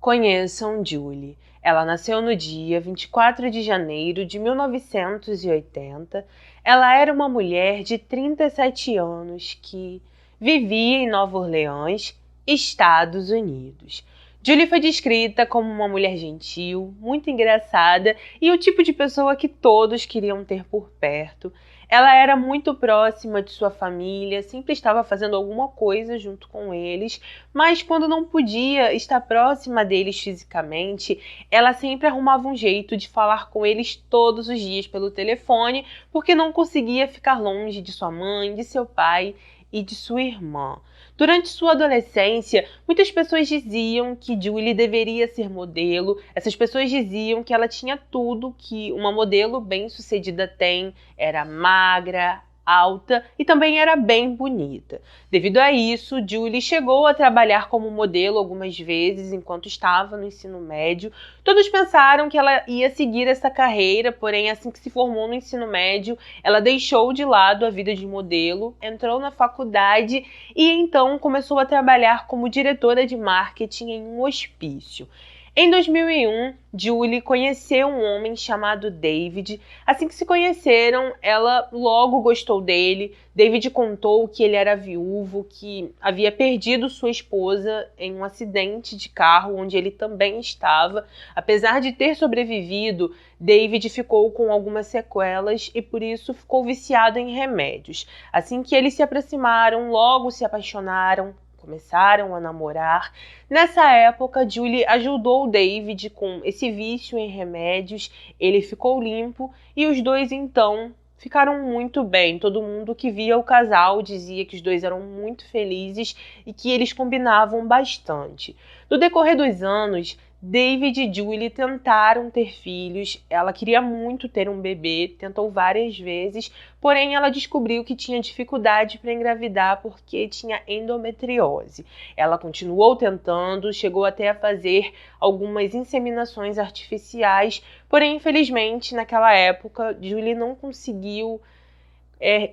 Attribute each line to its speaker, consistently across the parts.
Speaker 1: Conheçam Julie. Ela nasceu no dia 24 de janeiro de 1980. Ela era uma mulher de 37 anos que vivia em Nova Orleans, Estados Unidos. Julie foi descrita como uma mulher gentil, muito engraçada e o tipo de pessoa que todos queriam ter por perto. Ela era muito próxima de sua família, sempre estava fazendo alguma coisa junto com eles, mas quando não podia estar próxima deles fisicamente, ela sempre arrumava um jeito de falar com eles todos os dias pelo telefone, porque não conseguia ficar longe de sua mãe, de seu pai e de sua irmã. Durante sua adolescência, muitas pessoas diziam que Julie deveria ser modelo. Essas pessoas diziam que ela tinha tudo que uma modelo bem-sucedida tem, era magra, alta e também era bem bonita. Devido a isso, Julie chegou a trabalhar como modelo algumas vezes enquanto estava no ensino médio. Todos pensaram que ela ia seguir essa carreira, porém assim que se formou no ensino médio, ela deixou de lado a vida de modelo, entrou na faculdade e então começou a trabalhar como diretora de marketing em um hospício. Em 2001, Julie conheceu um homem chamado David. Assim que se conheceram, ela logo gostou dele. David contou que ele era viúvo, que havia perdido sua esposa em um acidente de carro onde ele também estava. Apesar de ter sobrevivido, David ficou com algumas sequelas e por isso ficou viciado em remédios. Assim que eles se aproximaram, logo se apaixonaram. Começaram a namorar. Nessa época, Julie ajudou David com esse vício em remédios. Ele ficou limpo e os dois, então, ficaram muito bem. Todo mundo que via o casal dizia que os dois eram muito felizes e que eles combinavam bastante. No decorrer dos anos, David e Julie tentaram ter filhos. Ela queria muito ter um bebê, tentou várias vezes, porém ela descobriu que tinha dificuldade para engravidar porque tinha endometriose. Ela continuou tentando, chegou até a fazer algumas inseminações artificiais, porém infelizmente naquela época Julie não conseguiu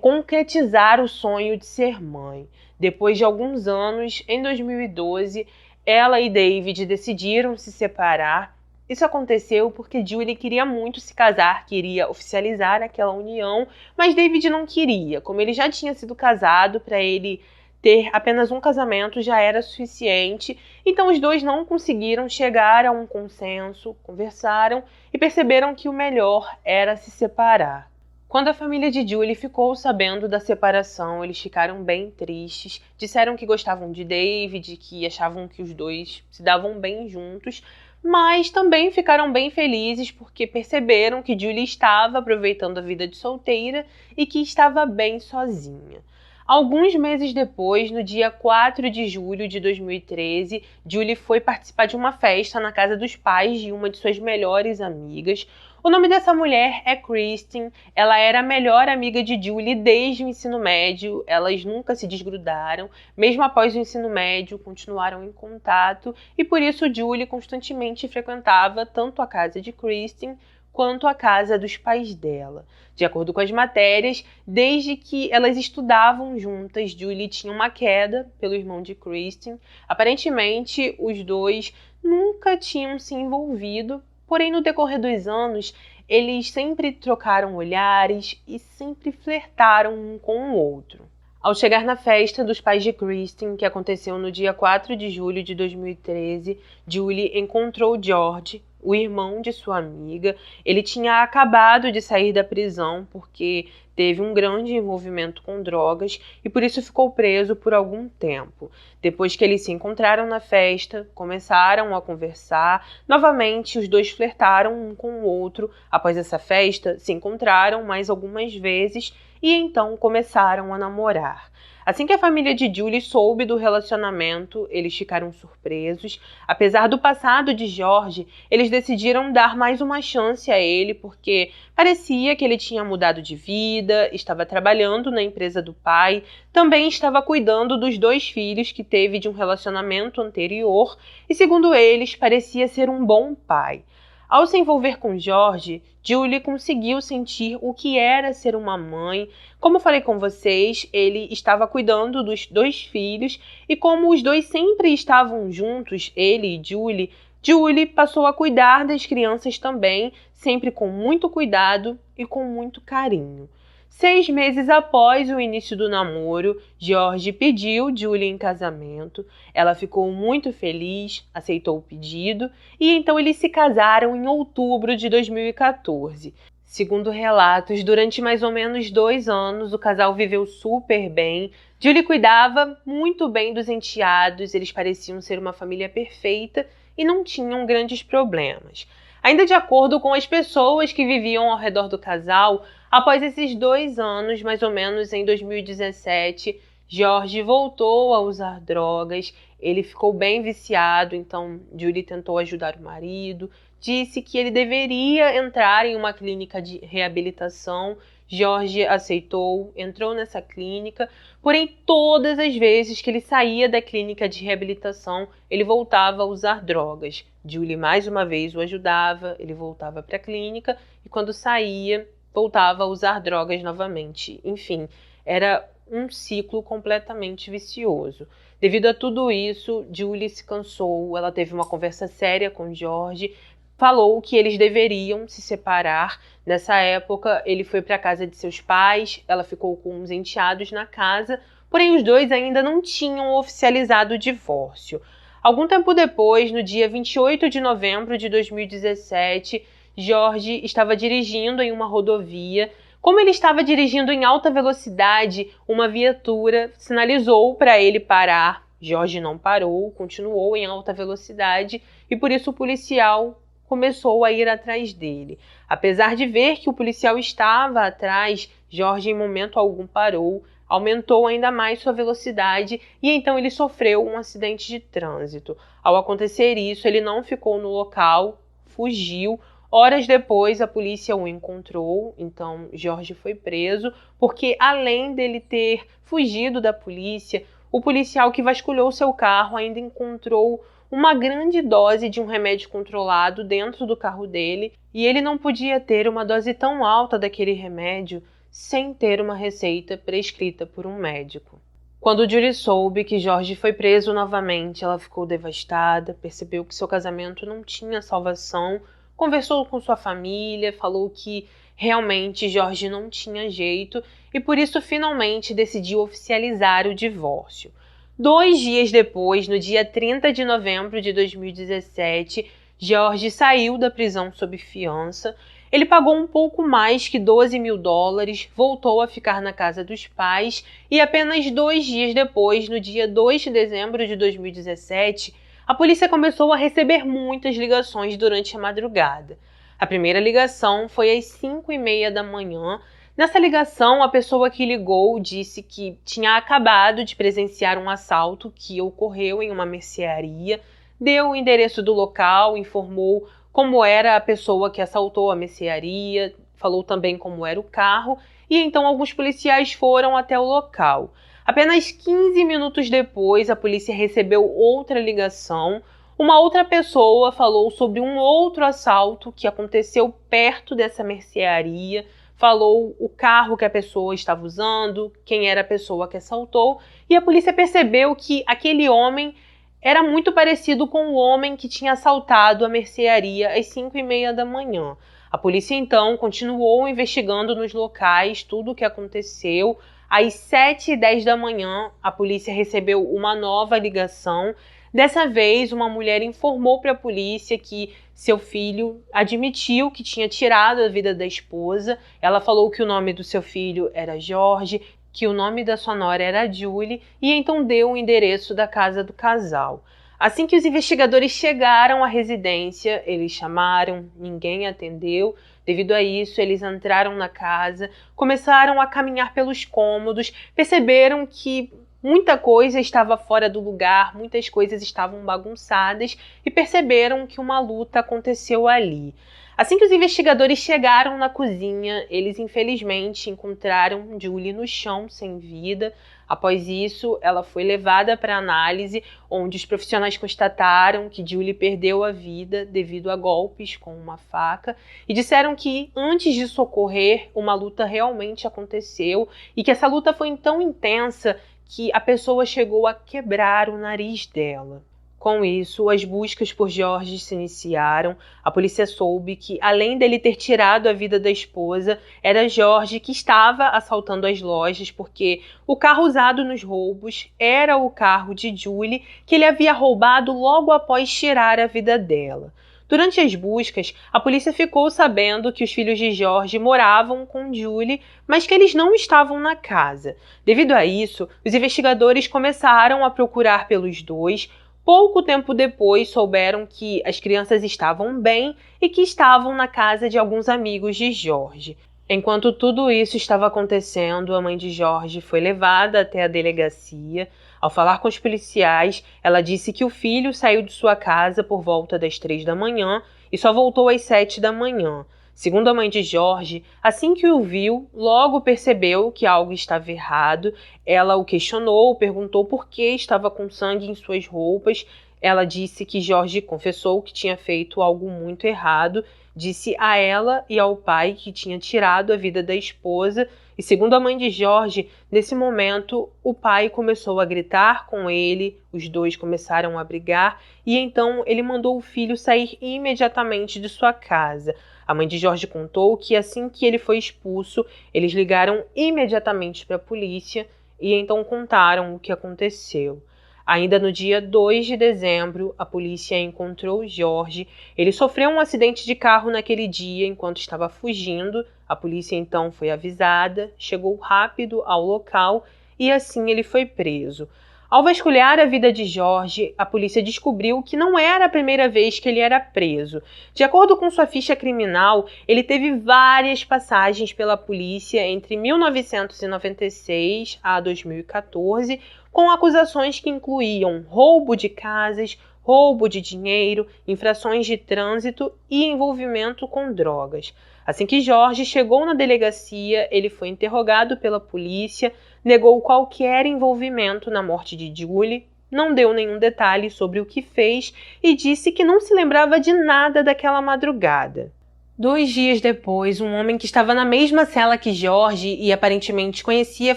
Speaker 1: concretizar o sonho de ser mãe. Depois de alguns anos, em 2012, ela e David decidiram se separar. Isso aconteceu porque Julie queria muito se casar, queria oficializar aquela união, mas David não queria. Como ele já tinha sido casado, para ele ter apenas um casamento já era suficiente. Então os dois não conseguiram chegar a um consenso, conversaram e perceberam que o melhor era se separar. Quando a família de Julie ficou sabendo da separação, eles ficaram bem tristes. Disseram que gostavam de David, que achavam que os dois se davam bem juntos, mas também ficaram bem felizes porque perceberam que Julie estava aproveitando a vida de solteira e que estava bem sozinha. Alguns meses depois, no dia 4 de julho de 2013, Julie foi participar de uma festa na casa dos pais de uma de suas melhores amigas. O nome dessa mulher é Kristen. Ela era a melhor amiga de Julie desde o ensino médio. Elas nunca se desgrudaram. Mesmo após o ensino médio, continuaram em contato. E por isso Julie constantemente frequentava tanto a casa de Kristen quanto a casa dos pais dela. De acordo com as matérias, desde que elas estudavam juntas, Julie tinha uma queda pelo irmão de Kristen. Aparentemente, os dois nunca tinham se envolvido, porém, no decorrer dos anos, eles sempre trocaram olhares e sempre flertaram um com o outro. Ao chegar na festa dos pais de Kristen, que aconteceu no dia 4 de julho de 2013, Julie encontrou George, o irmão de sua amiga. Ele tinha acabado de sair da prisão porque teve um grande envolvimento com drogas e por isso ficou preso por algum tempo. Depois que eles se encontraram na festa, começaram a conversar. Novamente, os dois flertaram um com o outro. Após essa festa, se encontraram mais algumas vezes e então começaram a namorar. Assim que a família de Julie soube do relacionamento, eles ficaram surpresos. Apesar do passado de George, eles decidiram dar mais uma chance a ele, porque parecia que ele tinha mudado de vida, estava trabalhando na empresa do pai, também estava cuidando dos 2 filhos que teve de um relacionamento anterior, e segundo eles, parecia ser um bom pai. Ao se envolver com George, Julie conseguiu sentir o que era ser uma mãe. Como falei com vocês, ele estava cuidando dos 2 filhos e como os dois sempre estavam juntos, ele e Julie, Julie passou a cuidar das crianças também, sempre com muito cuidado e com muito carinho. 6 meses após o início do namoro, George pediu Julie em casamento. Ela ficou muito feliz, aceitou o pedido e então eles se casaram em outubro de 2014. Segundo relatos, durante mais ou menos 2 anos, o casal viveu super bem. Julie cuidava muito bem dos enteados, eles pareciam ser uma família perfeita e não tinham grandes problemas. Ainda de acordo com as pessoas que viviam ao redor do casal, após esses 2 anos, mais ou menos em 2017, George voltou a usar drogas. Ele ficou bem viciado, então Julie tentou ajudar o marido, disse que ele deveria entrar em uma clínica de reabilitação. George aceitou, entrou nessa clínica, porém todas as vezes que ele saía da clínica de reabilitação, ele voltava a usar drogas. Julie mais uma vez o ajudava, ele voltava para a clínica e quando saía, voltava a usar drogas novamente. Enfim, era um ciclo completamente vicioso. Devido a tudo isso, Julie se cansou, ela teve uma conversa séria com George, falou que eles deveriam se separar. Nessa época, ele foi para a casa de seus pais, ela ficou com os enteados na casa, porém os dois ainda não tinham oficializado o divórcio. Algum tempo depois, no dia 28 de novembro de 2017, George estava dirigindo em uma rodovia. Como ele estava dirigindo em alta velocidade, uma viatura sinalizou para ele parar. George não parou, continuou em alta velocidade e por isso o policial começou a ir atrás dele. Apesar de ver que o policial estava atrás, George em momento algum parou, aumentou ainda mais sua velocidade e então ele sofreu um acidente de trânsito. Ao acontecer isso, ele não ficou no local, fugiu. Horas depois, a polícia o encontrou, então George foi preso, porque além dele ter fugido da polícia, o policial que vasculhou seu carro ainda encontrou uma grande dose de um remédio controlado dentro do carro dele, e ele não podia ter uma dose tão alta daquele remédio sem ter uma receita prescrita por um médico. Quando Julie soube que George foi preso novamente, ela ficou devastada, percebeu que seu casamento não tinha salvação, conversou com sua família, falou que realmente George não tinha jeito e por isso finalmente decidiu oficializar o divórcio. 2 dias depois, no dia 30 de novembro de 2017, George saiu da prisão sob fiança. Ele pagou um pouco mais que $12.000, voltou a ficar na casa dos pais e apenas 2 dias depois, no dia 2 de dezembro de 2017, a polícia começou a receber muitas ligações durante a madrugada. A primeira ligação foi às 5h30 da manhã. Nessa ligação, a pessoa que ligou disse que tinha acabado de presenciar um assalto que ocorreu em uma mercearia, deu o endereço do local, informou como era a pessoa que assaltou a mercearia, falou também como era o carro, e então alguns policiais foram até o local. Apenas 15 minutos depois, a polícia recebeu outra ligação. Uma outra pessoa falou sobre um outro assalto que aconteceu perto dessa mercearia, falou o carro que a pessoa estava usando, quem era a pessoa que assaltou, e a polícia percebeu que aquele homem era muito parecido com o homem que tinha assaltado a mercearia às 5h30 da manhã. A polícia então continuou investigando nos locais tudo o que aconteceu. Às 7h10 da manhã, a polícia recebeu uma nova ligação. Dessa vez, uma mulher informou para a polícia que seu filho admitiu que tinha tirado a vida da esposa. Ela falou que o nome do seu filho era George, que o nome da sua nora era Julie, e então deu o endereço da casa do casal. Assim que os investigadores chegaram à residência, eles chamaram, ninguém atendeu. Devido a isso, eles entraram na casa, começaram a caminhar pelos cômodos, perceberam que muita coisa estava fora do lugar, muitas coisas estavam bagunçadas e perceberam que uma luta aconteceu ali. Assim que os investigadores chegaram na cozinha, eles infelizmente encontraram Julie no chão, sem vida. Após isso, ela foi levada para análise, onde os profissionais constataram que Julie perdeu a vida devido a golpes com uma faca e disseram que antes disso ocorrer, uma luta realmente aconteceu e que essa luta foi tão intensa que a pessoa chegou a quebrar o nariz dela. Com isso, as buscas por Jorge se iniciaram. A polícia soube que, além dele ter tirado a vida da esposa, era Jorge que estava assaltando as lojas, porque o carro usado nos roubos era o carro de Julie, que ele havia roubado logo após tirar a vida dela. Durante as buscas, a polícia ficou sabendo que os filhos de Jorge moravam com Julie, mas que eles não estavam na casa. Devido a isso, os investigadores começaram a procurar pelos dois. Pouco tempo depois, souberam que as crianças estavam bem e que estavam na casa de alguns amigos de Jorge. Enquanto tudo isso estava acontecendo, a mãe de Jorge foi levada até a delegacia. Ao falar com os policiais, ela disse que o filho saiu de sua casa por volta das 3 da manhã e só voltou às 7 da manhã. Segundo a mãe de Jorge, assim que o viu, logo percebeu que algo estava errado. Ela o questionou, perguntou por que estava com sangue em suas roupas. Ela disse que Jorge confessou que tinha feito algo muito errado, disse a ela e ao pai que tinha tirado a vida da esposa. E segundo a mãe de Jorge, nesse momento o pai começou a gritar com ele, os dois começaram a brigar e então ele mandou o filho sair imediatamente de sua casa. A mãe de Jorge contou que assim que ele foi expulso, eles ligaram imediatamente para a polícia e então contaram o que aconteceu. Ainda no dia 2 de dezembro, a polícia encontrou Jorge. Ele sofreu um acidente de carro naquele dia enquanto estava fugindo. A polícia então foi avisada, chegou rápido ao local e assim ele foi preso. Ao vasculhar a vida de Jorge, a polícia descobriu que não era a primeira vez que ele era preso. De acordo com sua ficha criminal, ele teve várias passagens pela polícia entre 1996 a 2014, com acusações que incluíam roubo de casas, roubo de dinheiro, infrações de trânsito e envolvimento com drogas. Assim que Jorge chegou na delegacia, ele foi interrogado pela polícia, negou qualquer envolvimento na morte de Julie, não deu nenhum detalhe sobre o que fez e disse que não se lembrava de nada daquela madrugada. 2 dias depois, um homem que estava na mesma cela que Jorge e aparentemente conhecia a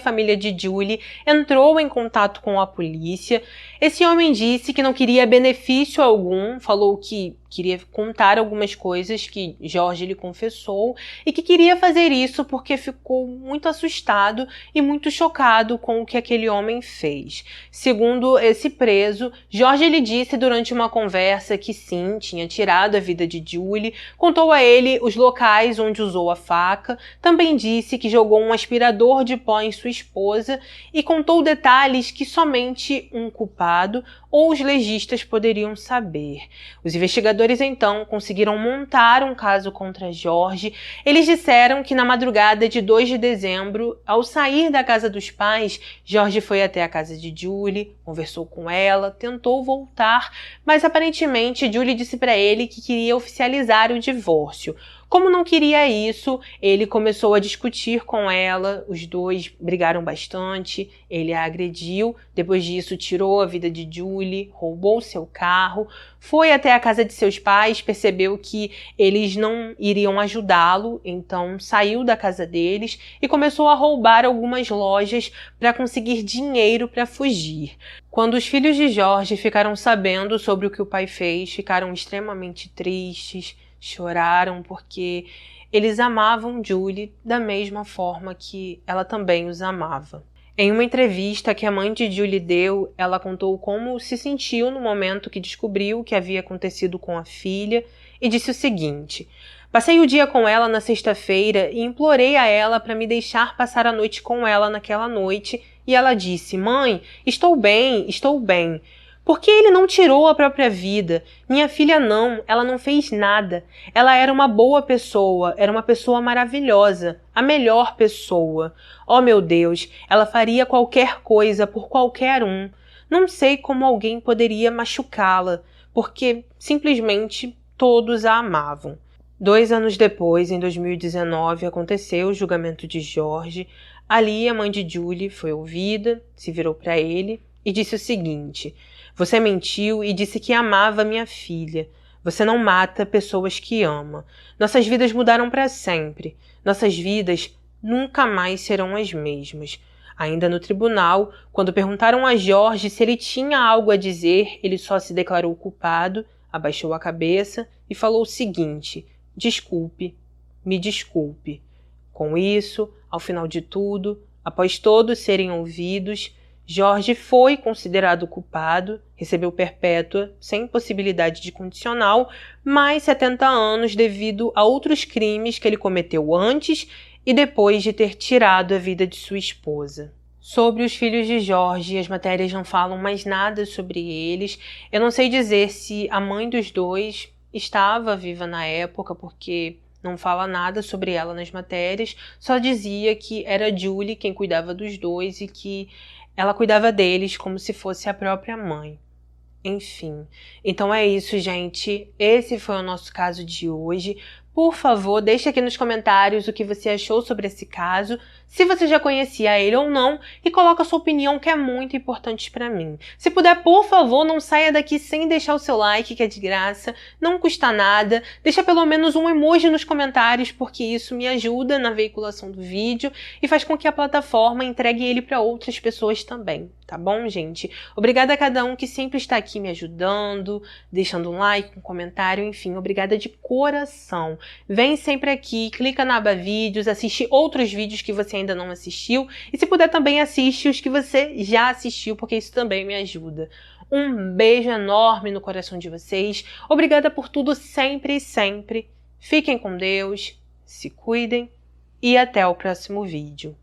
Speaker 1: família de Julie entrou em contato com a polícia. Esse homem disse que não queria benefício algum, falou que queria contar algumas coisas que Jorge lhe confessou e que queria fazer isso porque ficou muito assustado e muito chocado com o que aquele homem fez. Segundo esse preso, Jorge lhe disse durante uma conversa que sim, tinha tirado a vida de Julie, contou a ele os locais onde usou a faca, também disse que jogou um aspirador de pó em sua esposa e contou detalhes que somente um culpado ou os legistas poderiam saber. Os investigadores então conseguiram montar um caso contra Jorge. Eles disseram que na madrugada de 2 de dezembro, ao sair da casa dos pais, Jorge foi até a casa de Julie, conversou com ela, tentou voltar, mas aparentemente Julie disse para ele que queria oficializar o divórcio. Como não queria isso, ele começou a discutir com ela, os dois brigaram bastante, ele a agrediu, depois disso tirou a vida de Julie, roubou seu carro, foi até a casa de seus pais, percebeu que eles não iriam ajudá-lo, então saiu da casa deles e começou a roubar algumas lojas para conseguir dinheiro para fugir. Quando os filhos de Jorge ficaram sabendo sobre o que o pai fez, ficaram extremamente tristes, choraram porque eles amavam Julie da mesma forma que ela também os amava. Em uma entrevista que a mãe de Julie deu, ela contou como se sentiu no momento que descobriu o que havia acontecido com a filha e disse o seguinte: "Passei o dia com ela na sexta-feira e implorei a ela para me deixar passar a noite com ela naquela noite e ela disse: 'Mãe, estou bem, estou bem.' Por que ele não tirou a própria vida? Minha filha não, ela não fez nada. Ela era uma boa pessoa, era uma pessoa maravilhosa, a melhor pessoa. Oh meu Deus, ela faria qualquer coisa por qualquer um. Não sei como alguém poderia machucá-la, porque simplesmente todos a amavam." 2 anos depois, em 2019, aconteceu o julgamento de Jorge. Ali a mãe de Julie foi ouvida, se virou para ele e disse o seguinte: "Você mentiu e disse que amava minha filha. Você não mata pessoas que ama. Nossas vidas mudaram para sempre. Nossas vidas nunca mais serão as mesmas. Ainda no tribunal, quando perguntaram a Jorge se ele tinha algo a dizer, ele só se declarou culpado, abaixou a cabeça e falou o seguinte: desculpe, me desculpe. Com isso, ao final de tudo, após todos serem ouvidos, Jorge foi considerado culpado, recebeu perpétua sem possibilidade de condicional, mais 70 anos devido a outros crimes que ele cometeu antes e depois de ter tirado a vida de sua esposa. Sobre os filhos de Jorge, as matérias não falam mais nada sobre eles. Eu não sei dizer se a mãe dos dois estava viva na época, porque não fala nada sobre ela nas matérias, só dizia que era Julie quem cuidava dos dois e que ela cuidava deles como se fosse a própria mãe. Enfim, então é isso, gente. Esse foi o nosso caso de hoje. Por favor, deixe aqui nos comentários o que você achou sobre esse caso, se você já conhecia ele ou não, e coloque a sua opinião, que é muito importante para mim. Se puder, por favor, não saia daqui sem deixar o seu like, que é de graça, não custa nada. Deixa pelo menos um emoji nos comentários, porque isso me ajuda na veiculação do vídeo e faz com que a plataforma entregue ele para outras pessoas também, tá bom, gente? Obrigada a cada um que sempre está aqui me ajudando, deixando um like, um comentário, enfim, obrigada de coração. Vem sempre aqui, clica na aba vídeos, assiste outros vídeos que você ainda não assistiu e se puder também assiste os que você já assistiu, porque isso também me ajuda. Um beijo enorme no coração de vocês, obrigada por tudo sempre e sempre. Fiquem com Deus, se cuidem e até o próximo vídeo.